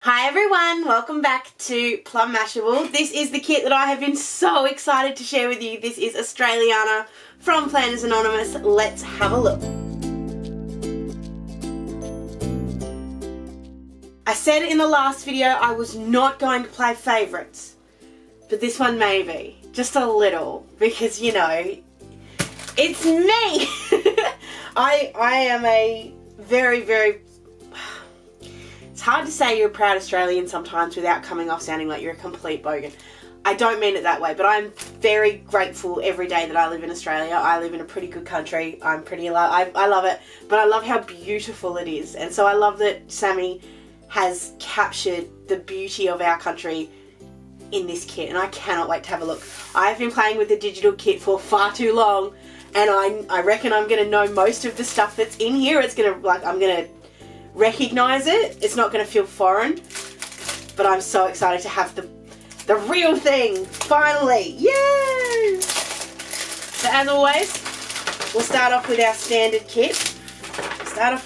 Hi everyone, welcome back to Plum Mashable. This is the kit that I have been so excited to share with you. This is Australiana from Planners Anonymous. Let's have a look. I said in the last video I was not going to play favourites, but this one may be. Just a little, because you know, it's me! I am a very it's hard to say you're a proud Australian sometimes without coming off sounding like you're a complete bogan. I don't mean it that way, but I'm very grateful every day that I live in Australia. I live in a pretty good country. I'm pretty I love it, but I love how beautiful it is. And so I love that Sammy has captured the beauty of our country in this kit, and I cannot wait to have a look. I've been playing with the digital kit for far too long, and I reckon I'm going to know most of the stuff that's in here. It's going to, I'm going to recognize it. It's not going to feel foreign, but I'm so excited to have the real thing finally. Yay! So as always, we'll start off with our standard kit. I'm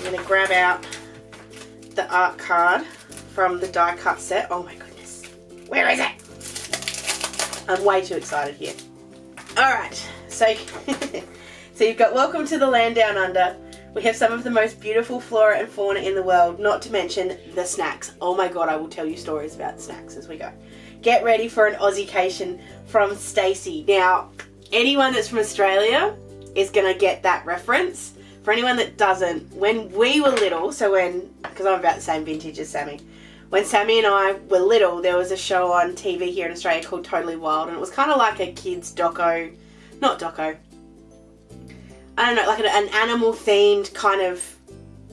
going to grab out the art card from the die cut set. Oh my goodness, where is it? I'm way too excited here. Alright, so so you've got Welcome to the Land Down Under. We have some of the most beautiful flora and fauna in the world, not to mention the snacks. Oh my god, I will tell you stories about snacks as we go. Get ready for an Aussiecation from Stacey. Now, anyone that's from Australia is going to get that reference. For anyone that doesn't, when we were little, because I'm about the same vintage as Sammy, when Sammy and I were little, there was a show on TV here in Australia called Totally Wild, and it was kind of like a kids I don't know, like an animal-themed kind of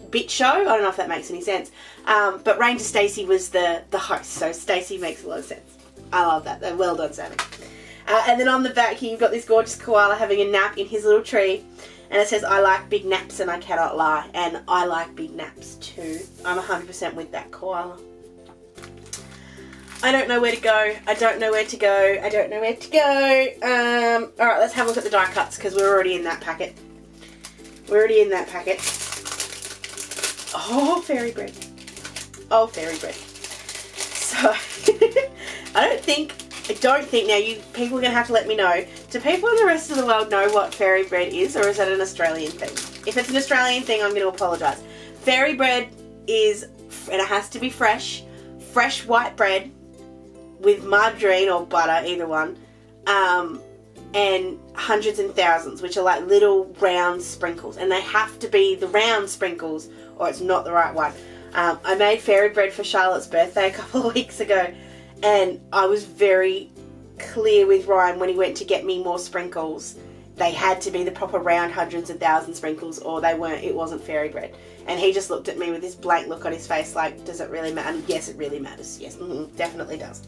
bit show. I don't know if that makes any sense. But Ranger Stacey was the host, so Stacey makes a lot of sense. I love that. Well done, Sammy. And then on the back here, you've got this gorgeous koala having a nap in his little tree. And it says, I like big naps and I cannot lie. And I like big naps too. I'm 100% with that koala. I don't know where to go. Alright, let's have a look at the die cuts because we're already in that packet. Oh, fairy bread. So, I don't think now, you people are going to have to let me know. Do people in the rest of the world know what fairy bread is, or is that an Australian thing? If it's an Australian thing, I'm going to apologise. Fairy bread is, and it has to be fresh white bread with margarine or butter, either one, and hundreds and thousands, which are like little round sprinkles, and they have to be the round sprinkles or it's not the right one. I made fairy bread for Charlotte's birthday a couple of weeks ago, and I was very clear with Ryan when he went to get me more sprinkles. They had to be the proper round hundreds and thousands sprinkles, or it wasn't fairy bread. And he just looked at me with this blank look on his face like, does it really matter? Yes, it really matters. Yes, definitely does.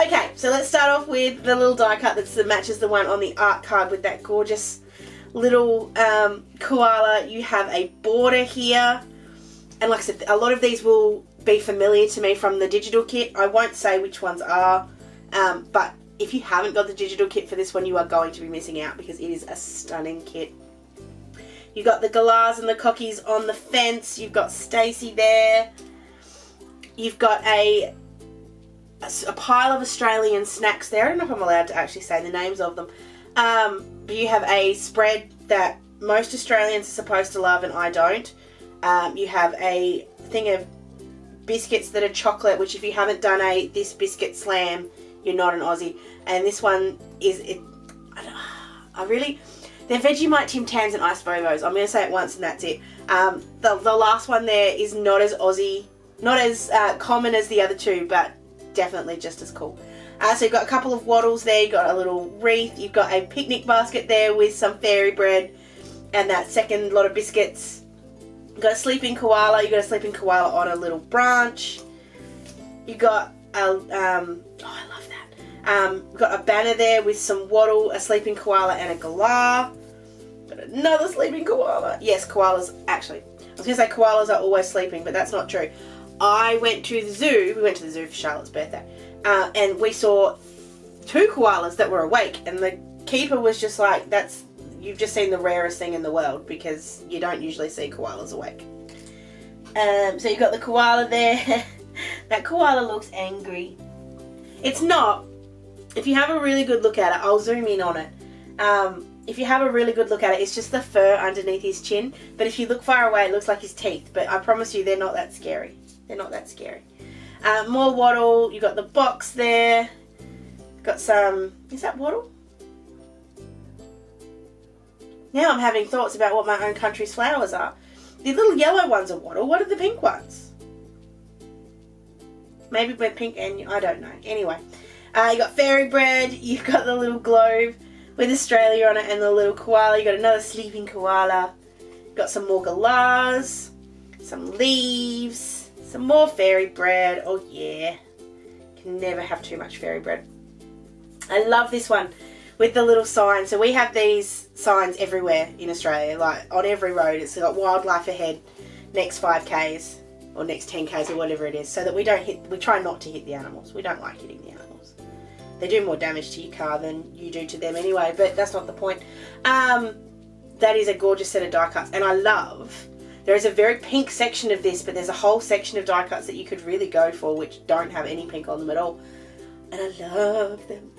Okay, so let's start off with the little die cut that matches the one on the art card with that gorgeous little koala. You have a border here. And like I said, a lot of these will be familiar to me from the digital kit. I won't say which ones are, but if you haven't got the digital kit for this one, you are going to be missing out because it is a stunning kit. You've got the galahs and the cockies on the fence. You've got Stacey there. You've got a pile of Australian snacks there. I don't know if I'm allowed to actually say the names of them. But you have a spread that most Australians are supposed to love and I don't. You have a thing of biscuits that are chocolate, which if you haven't done this biscuit slam, you're not an Aussie. And this one is, they're Vegemite Tim Tams and Iced Bobos. I'm going to say it once and that's it. The last one there is not as Aussie, not as common as the other two, but definitely just as cool. So you've got a couple of waddles there, you've got a little wreath, you've got a picnic basket there with some fairy bread and that second lot of biscuits. You've got a sleeping koala, on a little branch. You've got I love that. We've got a banner there with some wattle, a sleeping koala and a galah. Got another sleeping koala. Yes, koalas, actually. I was going to say koalas are always sleeping, but that's not true. We went to the zoo for Charlotte's birthday, and we saw 2 koalas that were awake, and the keeper was just like, you've just seen the rarest thing in the world because you don't usually see koalas awake. So you've got the koala there. That koala looks angry. It's not. If you have a really good look at it, I'll zoom in on it. If you have a really good look at it, it's just the fur underneath his chin. But if you look far away, it looks like his teeth. But I promise you, they're not that scary. They're not that scary. More wattle. You've got the box there. Got some... Is that wattle? Now I'm having thoughts about what my own country's flowers are. The little yellow ones are wattle. What are the pink ones? Maybe we're pink and... I don't know. Anyway. You got fairy bread. You've got the little globe with Australia on it and the little koala. You got another sleeping koala. Got some more galahs, some leaves, some more fairy bread. Oh yeah, can never have too much fairy bread. I love this one with the little sign. So we have these signs everywhere in Australia, like on every road. It's got wildlife ahead, next 5Ks or next 10Ks or whatever it is, so that we try not to hit the animals. We don't like hitting the animals. They do more damage to your car than you do to them anyway, but that's not the point. That is a gorgeous set of die cuts, and I love, there is a very pink section of this, but there's a whole section of die cuts that you could really go for which don't have any pink on them at all. And I love them.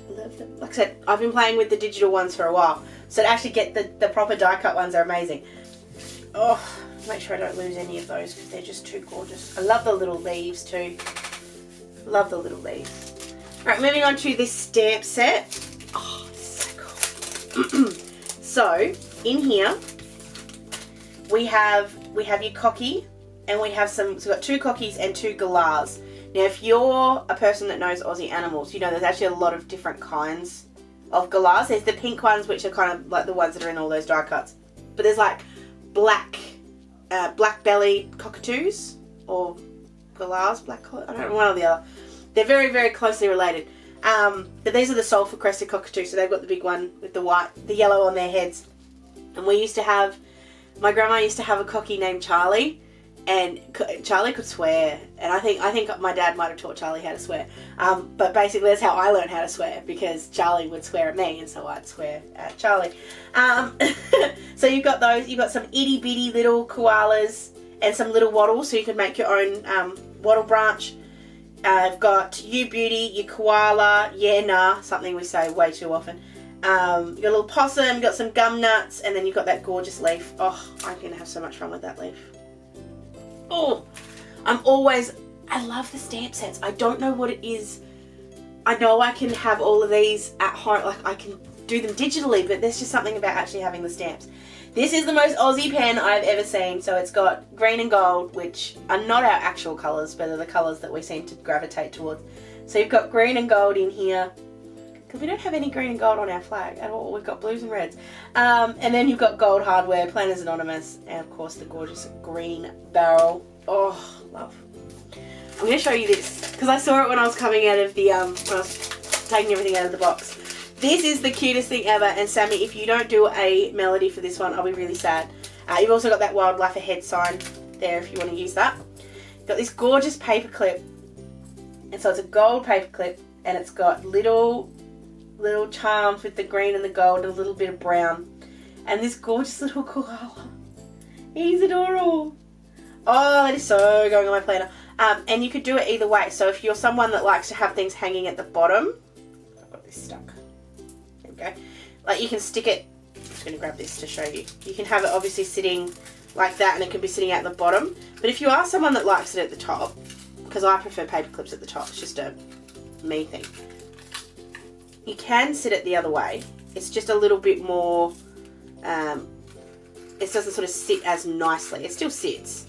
I love them. Like I said, I've been playing with the digital ones for a while, so to actually get the proper die cut ones are amazing. Oh, make sure I don't lose any of those because they're just too gorgeous. I love the little leaves too. Love the little leaves. Alright, moving on to this stamp set. Oh, this is so cool. So, in here, we have your cocky, and we have so we've got 2 cockies and 2 galahs. Now, if you're a person that knows Aussie animals, you know there's actually a lot of different kinds of galahs. There's the pink ones, which are kind of like the ones that are in all those die cuts. But there's like black-bellied cockatoos, or galahs, I don't know, one or the other. They're very, very closely related. But these are the sulphur crested cockatoos, so they've got the big one with the yellow on their heads. And my grandma used to have a cocky named Charlie, and Charlie could swear. And I think my dad might have taught Charlie how to swear. But basically that's how I learned how to swear, because Charlie would swear at me, and so I'd swear at Charlie. So you've got those. You've got some itty bitty little koalas and some little wattles, so you can make your own wattle branch. I've got you beauty, your koala, yeah nah, something we say way too often. You've got a little possum, you've got some gum nuts, and then you've got that gorgeous leaf. Oh, I'm going to have so much fun with that leaf. Oh, I love the stamp sets. I don't know what it is. I know I can have all of these at home, like I can do them digitally, but there's just something about actually having the stamps. This is the most Aussie pen I've ever seen. So it's got green and gold, which are not our actual colours, but are the colours that we seem to gravitate towards. So you've got green and gold in here, because we don't have any green and gold on our flag at all. We've got blues and reds. And then you've got gold hardware, Planners Anonymous, and of course the gorgeous green barrel. Oh, love. I'm going to show you this, because I saw it when I was coming out of the, when I was taking everything out of the box. This is the cutest thing ever, and Sammy, if you don't do a melody for this one, I'll be really sad. You've also got that wildlife ahead sign there if you want to use that. You've got this gorgeous paper clip, and so it's a gold paper clip, and it's got little charms with the green and the gold and a little bit of brown. And this gorgeous little koala. He's adorable. Oh, that is so going on my planner. And you could do it either way. So if you're someone that likes to have things hanging at the bottom, I've got this stuck. Go. Like you can stick it, I'm just going to grab this to show you. You can have it obviously sitting like that, and it can be sitting at the bottom. But if you are someone that likes it at the top, because I prefer paper clips at the top, it's just a me thing. You can sit it the other way. It's just a little bit more, it doesn't sort of sit as nicely. It still sits,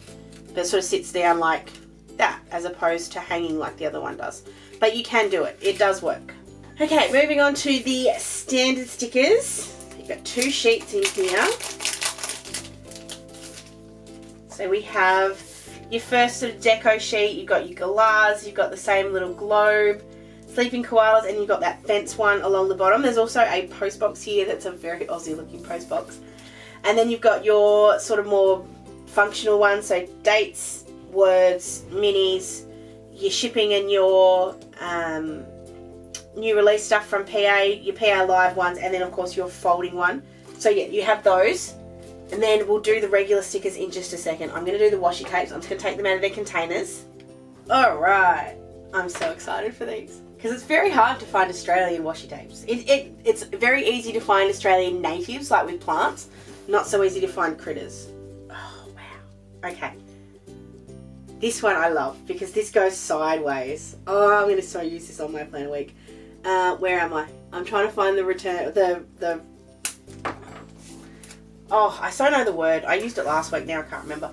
but it sort of sits down like that, as opposed to hanging like the other one does. But you can do it. It does work. Okay, moving on to the standard stickers. You've got 2 sheets in here. So we have your first sort of deco sheet. You've got your galahs, you've got the same little globe, sleeping koalas, and you've got that fence one along the bottom. There's also a post box here that's a very Aussie looking post box. And then you've got your sort of more functional ones, so dates, words, minis, your shipping and your new release stuff from PA, your PA Live ones, and then of course your folding one. So yeah, you have those. And then we'll do the regular stickers in just a second. I'm going to do the washi tapes. I'm just going to take them out of their containers. Alright. I'm so excited for these. Because it's very hard to find Australian washi tapes. It's very easy to find Australian natives, like with plants. Not so easy to find critters. Oh, wow. Okay. This one I love because this goes sideways. Oh, I'm going to so use this on my planner week. Where am I? I'm trying to find the return, oh, I so know the word. I used it last week, now I can't remember.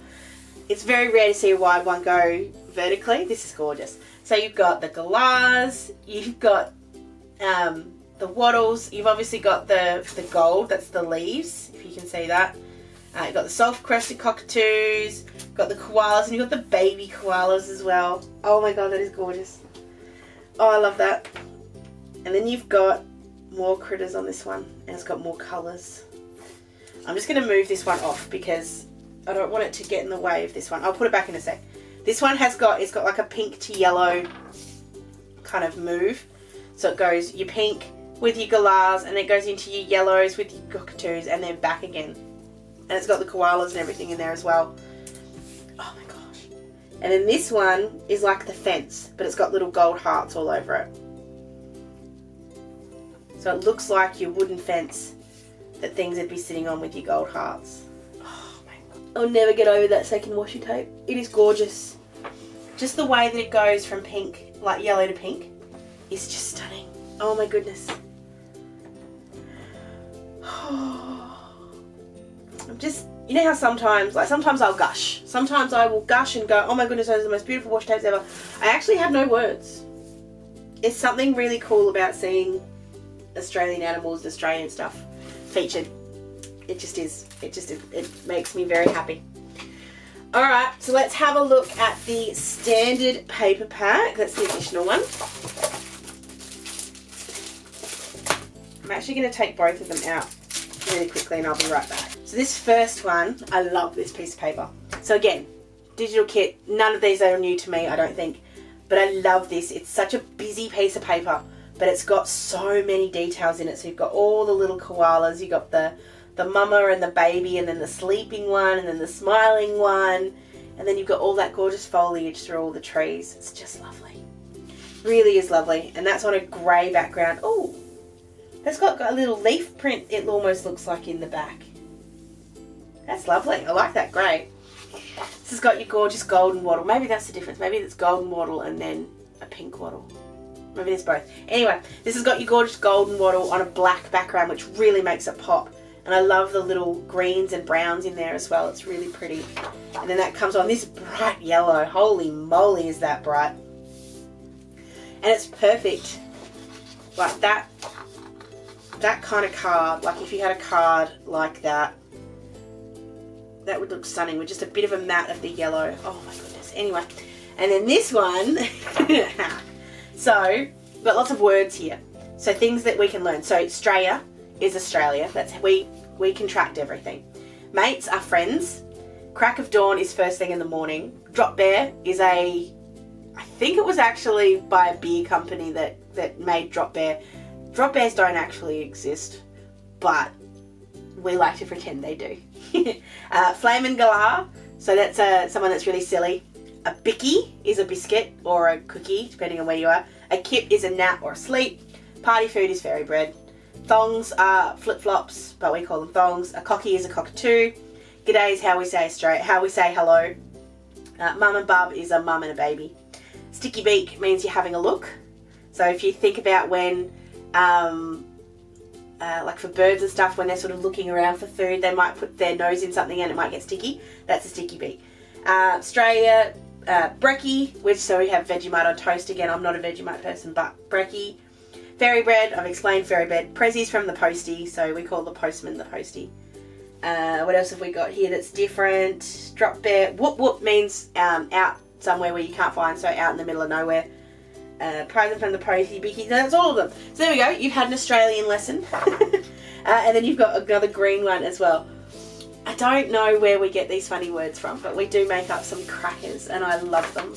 It's very rare to see a wide one go vertically. This is gorgeous. So you've got the galahs, you've got the wattles, you've obviously got the gold, that's the leaves, if you can see that. You've got the self-crested cockatoos, got the koalas, and you've got the baby koalas as well. Oh my god, that is gorgeous. Oh, I love that. And then you've got more critters on this one, and it's got more colours. I'm just going to move this one off because I don't want it to get in the way of this one. I'll put it back in a sec. This one it's got like a pink to yellow kind of move. So it goes your pink with your galahs, and it goes into your yellows with your cockatoos, and then back again. And it's got the koalas and everything in there as well. Oh my gosh. And then this one is like the fence, but it's got little gold hearts all over it. So it looks like your wooden fence that things would be sitting on with your gold hearts. Oh my god. I'll never get over that second washi tape. It is gorgeous. Just the way that it goes from pink, like yellow to pink, is just stunning. Oh my goodness. I'm just, you know how sometimes I'll gush. Sometimes I will gush and go, oh my goodness, those are the most beautiful washi tapes ever. I actually have no words. It's something really cool about seeing Australian animals, Australian stuff featured. It just is. It makes me very happy. Alright, so let's have a look at the standard paper pack. That's the additional one. I'm actually going to take both of them out really quickly and I'll be right back. So this first one, I love this piece of paper. So again, digital kit, none of these are new to me, I don't think. But I love this. It's such a busy piece of paper, but it's got so many details in it. So you've got all the little koalas, you've got the mama and the baby, and then the sleeping one, and then the smiling one, and then you've got all that gorgeous foliage through all the trees. It's just lovely. Really is lovely. And that's on a grey background. Oh, that's got a little leaf print, it almost looks like, in the back. That's lovely. I like that grey. This has got your gorgeous golden wattle. Maybe that's the difference. Maybe it's golden wattle and then a pink wattle. Maybe there's both. Anyway, this has got your gorgeous golden wattle on a black background, which really makes it pop. And I love the little greens and browns in there as well. It's really pretty. And then that comes on this bright yellow. Holy moly, is that bright. And it's perfect. Like that kind of card. Like if you had a card like that, that would look stunning with just a bit of a matte of the yellow. Oh my goodness. Anyway, and then this one. So, we've got lots of words here. So things that we can learn. So Australia is Australia. That's we contract everything. Mates are friends. Crack of dawn is first thing in the morning. Drop bear is I think it was actually by a beer company that made drop bear. Drop bears don't actually exist, but we like to pretend they do. Flamin' galah, so that's someone that's really silly. A bicky is a biscuit or a cookie, depending on where you are. A kip is a nap or a sleep. Party food is fairy bread. Thongs are flip-flops, but we call them thongs. A cocky is a cockatoo. G'day is how we say hello. Mum and bub is a mum and a baby. Sticky beak means you're having a look. So if you think about when, like for birds and stuff, when they're sort of looking around for food, they might put their nose in something and it might get sticky. That's a sticky beak. Australia, brekkie, so we have Vegemite on toast again. I'm not a Vegemite person, but brekkie. Fairy bread, I've explained fairy bread. Prezzies from the postie, so we call the postman the postie. What else have we got here that's different? Drop bear. Whoop whoop means out somewhere where you can't find, so out in the middle of nowhere. Present from the postie, bickies, and that's all of them. So there we go, you've had an Australian lesson. And then you've got another green one as well. I don't know where we get these funny words from, but we do make up some crackers, and I love them.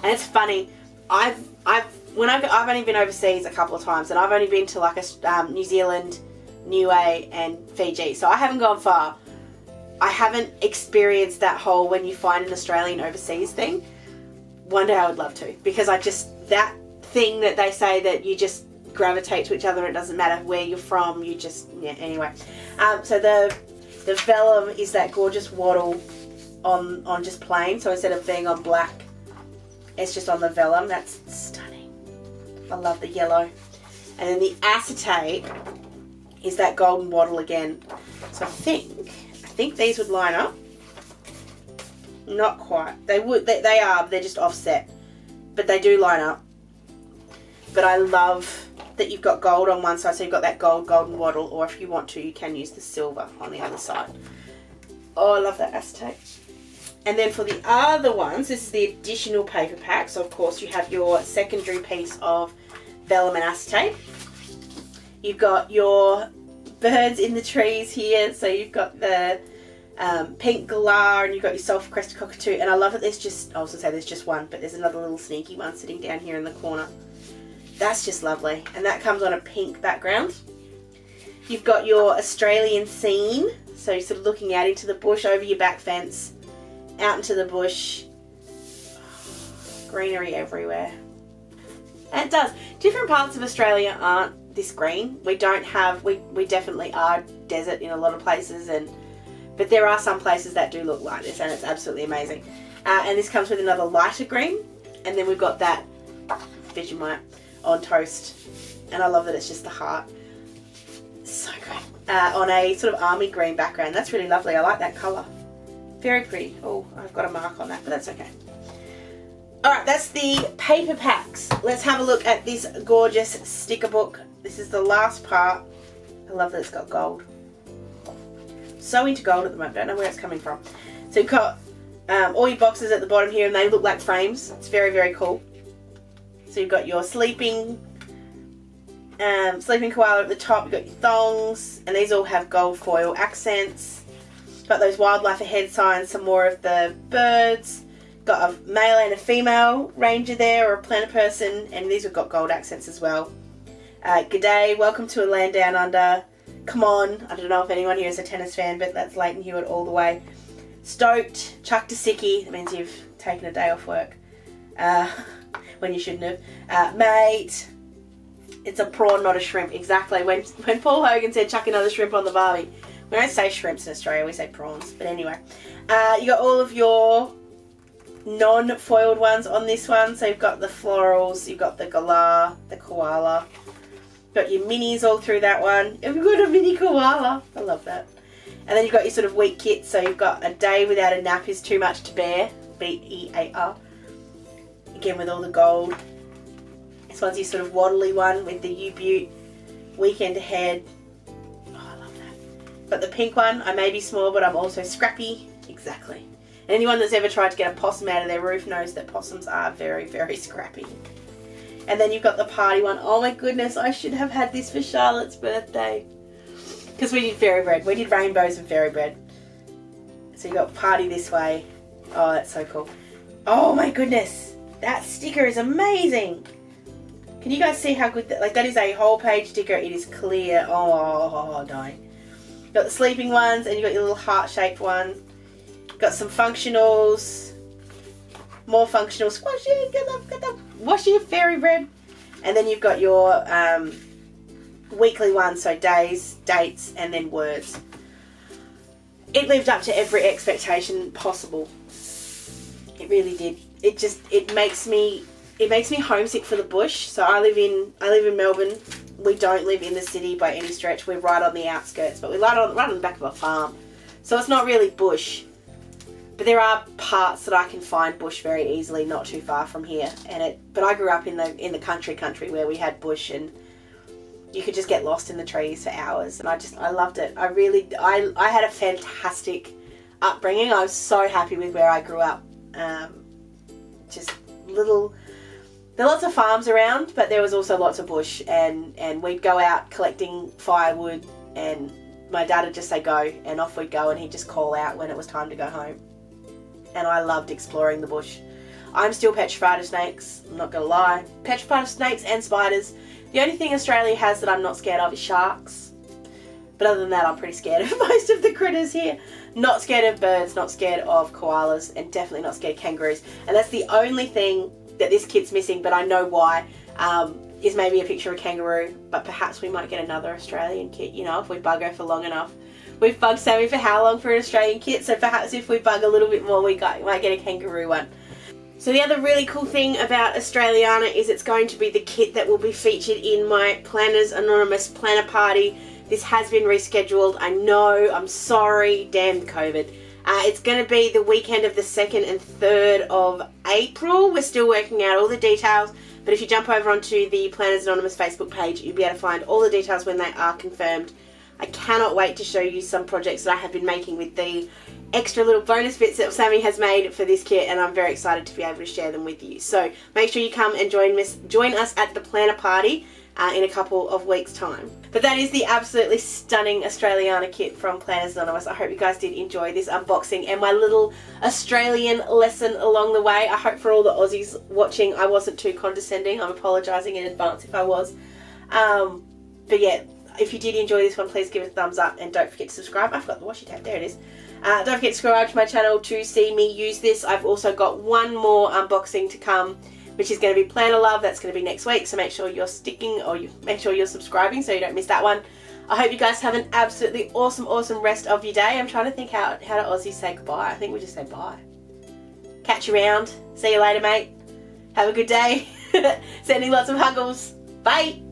And it's funny, I've only been overseas a couple of times, and I've only been to like New Zealand, Niue, and Fiji, so I haven't gone far. I haven't experienced that whole when you find an Australian overseas thing. One day I would love to, because that thing that they say that you just gravitate to each other, it doesn't matter where you're from, you just, yeah, anyway. So the vellum is that gorgeous wattle on just plain, so instead of being on black, it's just on the vellum. That's stunning. I love the yellow. And then the acetate is that golden wattle again. So I think these would line up. Not quite. They would. They are. But they're just offset. But they do line up. But I love that you've got gold on one side, so you've got that golden wattle. Or if you want to, you can use the silver on the other side. Oh, I love that acetate. And then for the other ones, this is the additional paper pack. So of course you have your secondary piece of vellum and acetate. You've got your birds in the trees here. So you've got the pink galah, and you've got your sulphur-crested cockatoo. And I love that there's just, I was going to say there's just one, but there's another little sneaky one sitting down here in the corner. That's just lovely. And that comes on a pink background. You've got your Australian scene. So you're sort of looking out into the bush, over your back fence, out into the bush. Greenery everywhere. And it does. Different parts of Australia aren't this green. We don't have, we definitely are desert in a lot of places, but there are some places that do look like this, and it's absolutely amazing. And this comes with another lighter green, and then we've got that Vegemite on toast, and I love that it's just the heart. So great. On a sort of army green background. That's really lovely. I like that colour. Very pretty. Oh, I've got a mark on that, but that's okay. Alright, that's the paper packs. Let's have a look at this gorgeous sticker book. This is the last part. I love that it's got gold. So into gold at the moment. Don't know where it's coming from. So you've got all your boxes at the bottom here, and they look like frames. It's very, very cool. So you've got your sleeping koala at the top. You've got your thongs, and these all have gold foil accents. Got those wildlife ahead signs, some more of the birds. Got a male and a female ranger there, or a planter person, and these have got gold accents as well. G'day, welcome to a land down under. Come on. I don't know if anyone here is a tennis fan, but that's Leighton Hewitt all the way. Stoked, chucked a sickie. That means you've taken a day off work when you shouldn't have. Mate, it's a prawn, not a shrimp. Exactly. When Paul Hogan said chuck another shrimp on the barbie, we don't say shrimps in Australia, we say prawns. But anyway, you got all of your non-foiled ones on this one. So you've got the florals, you've got the galah, the koala. Got your minis all through that one. You've got a mini koala. I love that. And then you've got your sort of week kit. So you've got a day without a nap is too much to bear. B-E-A-R. Again with all the gold. This one's your sort of waddly one with the U-Butte. Weekend ahead. Oh, I love that. Got the pink one. I may be small, but I'm also scrappy. Exactly. And anyone that's ever tried to get a possum out of their roof knows that possums are very, very scrappy. And then you've got the party one. Oh my goodness, I should have had this for Charlotte's birthday. Because we did fairy bread. We did rainbows and fairy bread. So you got party this way. Oh, that's so cool. Oh my goodness. That sticker is amazing. Can you guys see how good that, like that is a whole page sticker. It is clear. Oh, dying. You've got the sleeping ones, and you've got your little heart-shaped one. Got some functionals. More functional squashy. Get the Washi fairy bread. And then you've got your weekly ones, so days, dates, and then words. It lived up to every expectation possible. It really did. It makes me homesick for the bush. So I live in Melbourne. We don't live in the city by any stretch. We're right on the outskirts, but we're right on the back of a farm. So it's not really bush. But there are parts that I can find bush very easily, not too far from here. But I grew up in the country where we had bush, and you could just get lost in the trees for hours. And I loved it. I had a fantastic upbringing. I was so happy with where I grew up. Just little. There are lots of farms around, but there was also lots of bush, and we'd go out collecting firewood, and my dad would just say go, and off we'd go, and he'd just call out when it was time to go home. And I loved exploring the bush. I'm still petrified of snakes, I'm not gonna lie. Petrified of snakes and spiders. The only thing Australia has that I'm not scared of is sharks. But other than that, I'm pretty scared of most of the critters here. Not scared of birds, not scared of koalas, and definitely not scared of kangaroos. And that's the only thing that this kit's missing, but I know why, is maybe a picture of a kangaroo. But perhaps we might get another Australian kit, you know, if we bug her for long enough. We've bugged Sammy for how long for an Australian kit, so perhaps if we bug a little bit more, we might get a kangaroo one. So the other really cool thing about Australiana is it's going to be the kit that will be featured in my Planners Anonymous planner party. This has been rescheduled. I know, I'm sorry, damn COVID. It's going to be the weekend of the 2nd and 3rd of April. We're still working out all the details, but if you jump over onto the Planners Anonymous Facebook page, you'll be able to find all the details when they are confirmed. I cannot wait to show you some projects that I have been making with the extra little bonus bits that Sammy has made for this kit, and I'm very excited to be able to share them with you. So make sure you come and join us at the planner party in a couple of weeks' time. But that is the absolutely stunning Australiana kit from Planners Anonymous. I hope you guys did enjoy this unboxing and my little Australian lesson along the way. I hope for all the Aussies watching I wasn't too condescending. I'm apologising in advance if I was. But yeah, if you did enjoy this one, please give it a thumbs up and don't forget to subscribe. I've got the washi tape, there it is. Don't forget to subscribe to my channel to see me use this. I've also got one more unboxing to come, which is going to be Planner Love. That's going to be next week, so make sure you're make sure you're subscribing so you don't miss that one. I hope you guys have an absolutely awesome rest of your day. I'm trying to think how do Aussies say goodbye. I think we just say bye. Catch you around. See you later, mate. Have a good day. Sending lots of huggles. Bye.